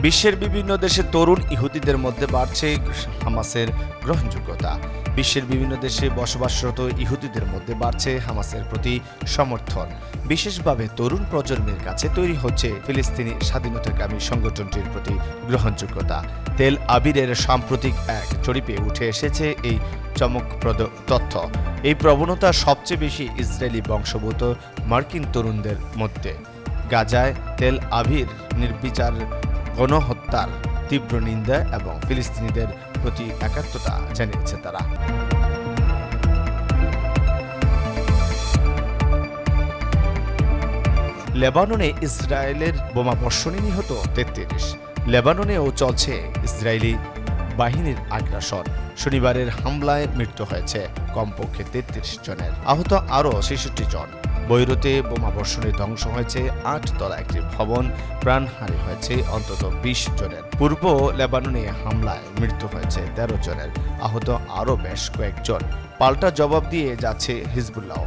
বিশ্বের বিভিন্ন দেশে তরুণ ইহুদিদের মধ্যে বাড়ছে হামাসের গ্রহণযোগ্যতা। বিশ্বের বিভিন্ন দেশে বসবাসরত ইহুদিদের মধ্যে বাড়ছে হামাসের প্রতি সমর্থন। বিশেষভাবে তরুণ প্রজন্মের কাছে তৈরি হচ্ছে ফিলিস্তিনি স্বাধীনতাকামী সংগঠনটির প্রতি গ্রহণযোগ্যতা। তেল আবিবের সাম্প্রতিক এক জরিপে উঠে এসেছে এই চমকপ্রদ তথ্য। এই প্রবণতা সবচেয়ে বেশি ইসরায়েলি বংশোদ্ভূত মার্কিন তরুণদের মধ্যে। গাজায় তেল আবিবের নির্বিচার গণহত্যার তীব্র নিন্দা এবং ফিলিস্তিনিদের প্রতি একাত্মতা জানিয়েছে তারা। লেবাননে ইসরায়েলের বোমাবর্ষণে নিহত 33। লেবাননেও চলছে ইসরায়েলি বাহিনীর আগ্রাসন। শনিবারের হামলায় মৃত্যু হয়েছে কমপক্ষে 33 জনের, আহত আরও 66 জন। বৈরুতে বোমাবর্ষণে ধ্বংস হয়েছে 8 তলা একটি ভবন, প্রাণহানি হয়েছে অন্তত 20 জনের। পূর্ব লেবাননে হামলায় মৃত্যু হয়েছে 13 জনের, আহত আরও বেশ কয়েকজন। পাল্টা জবাব দিয়ে যাচ্ছে হিজবুল্লাহ।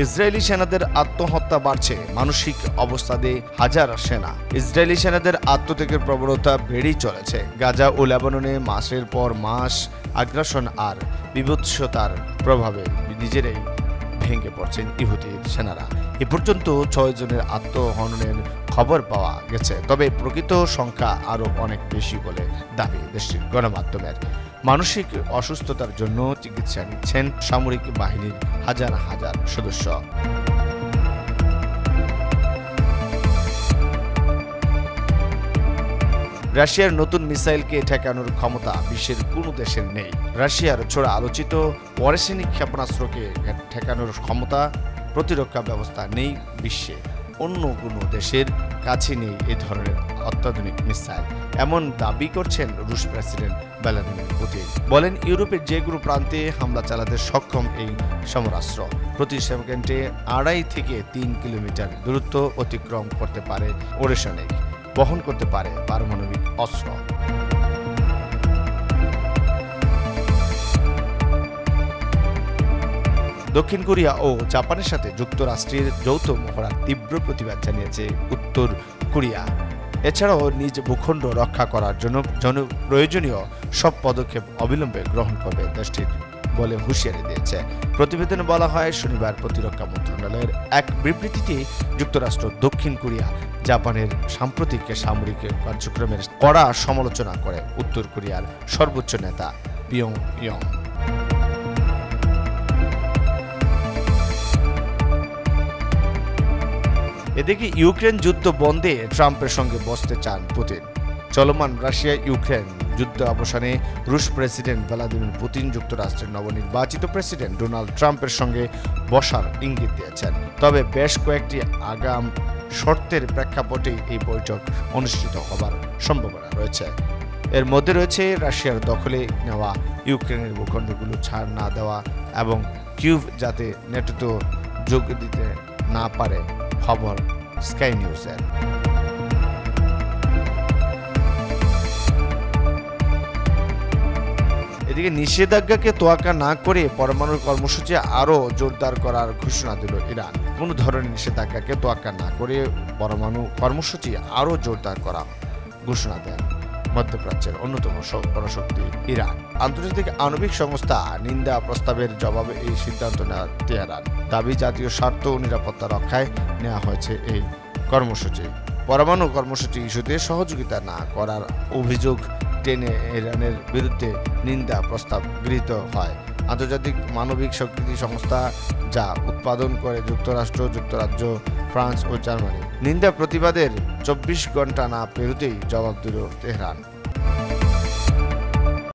ইসরায়েলি সেনাদের আত্মহত্যা বাড়ছে, মানসিক অবস্থাতে হাজার সেনা। ইসরায়েলি সেনাদের আত্মত্যাগের প্রবণতা বেড়েই চলেছে। গাজা ও লেবাননে মাসের পর মাস আগ্রাসন আর বিভৎসতার প্রভাবে নিজেরাই ভেঙে পড়ছেন ইহুদি সেনারা। এ পর্যন্ত 6 জনের আত্মহননের খবর পাওয়া গেছে, তবে প্রকৃত সংখ্যা আরও অনেক বেশি বলে দাবি দেশটির গণমাধ্যমের। মানসিক অসুস্থতার জন্য চিকিৎসা নিচ্ছেন সামরিক বাহিনীর হাজার হাজার সদস্য। রাশিয়ার নতুন মিসাইলকে ঠেকানোর ক্ষমতা বিশ্বের কোনো দেশের নেই। রাশিয়ার ছোড়া আলোচিত পরেশিনী ক্ষেপণাস্ত্রকে ঠেকানোর ক্ষমতা, প্রতিরক্ষা ব্যবস্থা নেই বিশ্বে। অন্য কোনো দেশের কাছে নেই এ ধরনের অত্যাধুনিক মিসাইল, এমন দাবি করছেন রুশ প্রেসিডেন্ট ভ্লাদিমির পুতিন। বলেন, ইউরোপের যে কোনো প্রান্তে হামলা চালাতে সক্ষম এই সমরাস্ত্র প্রতি সেকেন্ডে 2.5 থেকে 3 কিলোমিটার দূরত্ব অতিক্রম করতে পারে, ওরেশনিক বহন করতে পারে পারমাণবিক অস্ত্র। দক্ষিণ কোরিয়া ও জাপানের সাথে যুক্তরাষ্ট্রের যৌথ মহড়ার তীব্র প্রতিবাদ জানিয়েছে উত্তর কোরিয়া। এছাড়াও নিজ ভূখণ্ড রক্ষা করার জন্য প্রয়োজনীয় সব পদক্ষেপ অবিলম্বে গ্রহণ করবে দেশটির বলে হুঁশিয়ারি দিয়েছে। প্রতিবেদনে বলা হয়, শনিবার প্রতিরক্ষা মন্ত্রণালয়ের এক বিবৃতিতে যুক্তরাষ্ট্র দক্ষিণ কোরিয়া জাপানের সাম্প্রতিক সামরিক কার্যক্রমের কড়া সমালোচনা করে উত্তর কোরিয়ার সর্বোচ্চ নেতা পিয়ংইয়ং। এদিকে ইউক্রেন যুদ্ধ বন্ধে ট্রাম্পের সঙ্গে বসতে চান পুতিন। চলমান রাশিয়া ইউক্রেন যুদ্ধ অবসানে রুশ প্রেসিডেন্ট ভ্লাদিমির পুতিন যুক্তরাষ্ট্রের নবনির্বাচিত প্রেসিডেন্ট ডোনাল্ড ট্রাম্পের সঙ্গে বসার ইঙ্গিত দিয়েছেন। তবে বেশ কয়েকটি আগাম শর্তের প্রেক্ষাপটে এই বৈঠক অনুষ্ঠিত হবার সম্ভাবনা রয়েছে। এর মধ্যে রয়েছে রাশিয়ার দখলে নেওয়া ইউক্রেনের ভূখণ্ডগুলো ছাড় না দেওয়া এবং কিয়েভ যাতে নেটোতে যোগ দিতে না পারে, খবর স্কাই নিউজের। এদিকে নিষেধাজ্ঞাকে তোয়াক্কা না করে পরমাণু কর্মসূচি আরও জোরদার করার ঘোষণা দিল ইরান। কোনো ধরনের নিষেধাজ্ঞাকে তোয়াক্কা না করে পরমাণু কর্মসূচি আরও জোরদার করা ঘোষণা দেন মধ্যপ্রাচ্যের অন্যতম পরাশক্তি ইরান। আন্তর্জাতিক আণবিক সংস্থা নিন্দা প্রস্তাবের জবাবে এই সিদ্ধান্ত নেওয়া তেহরান দাবি, জাতীয় স্বার্থ ও নিরাপত্তা রক্ষায় নেওয়া হয়েছে এই কর্মসূচি। পরমাণু কর্মসূচি ইস্যুতে সহযোগিতা না করার অভিযোগ টেনে ইরানের বিরুদ্ধে নিন্দা প্রস্তাব গৃহীত হয়। আন্তর্জাতিক মানবিক শক্তি সংস্থা যা উৎপাদন করে যুক্তরাষ্ট্র, যুক্তরাজ্য, ফ্রান্স ও জার্মানি। নিন্দা প্রতিবাদের 24 ঘন্টা না পেরোতেই জবাব দিল তেহরান।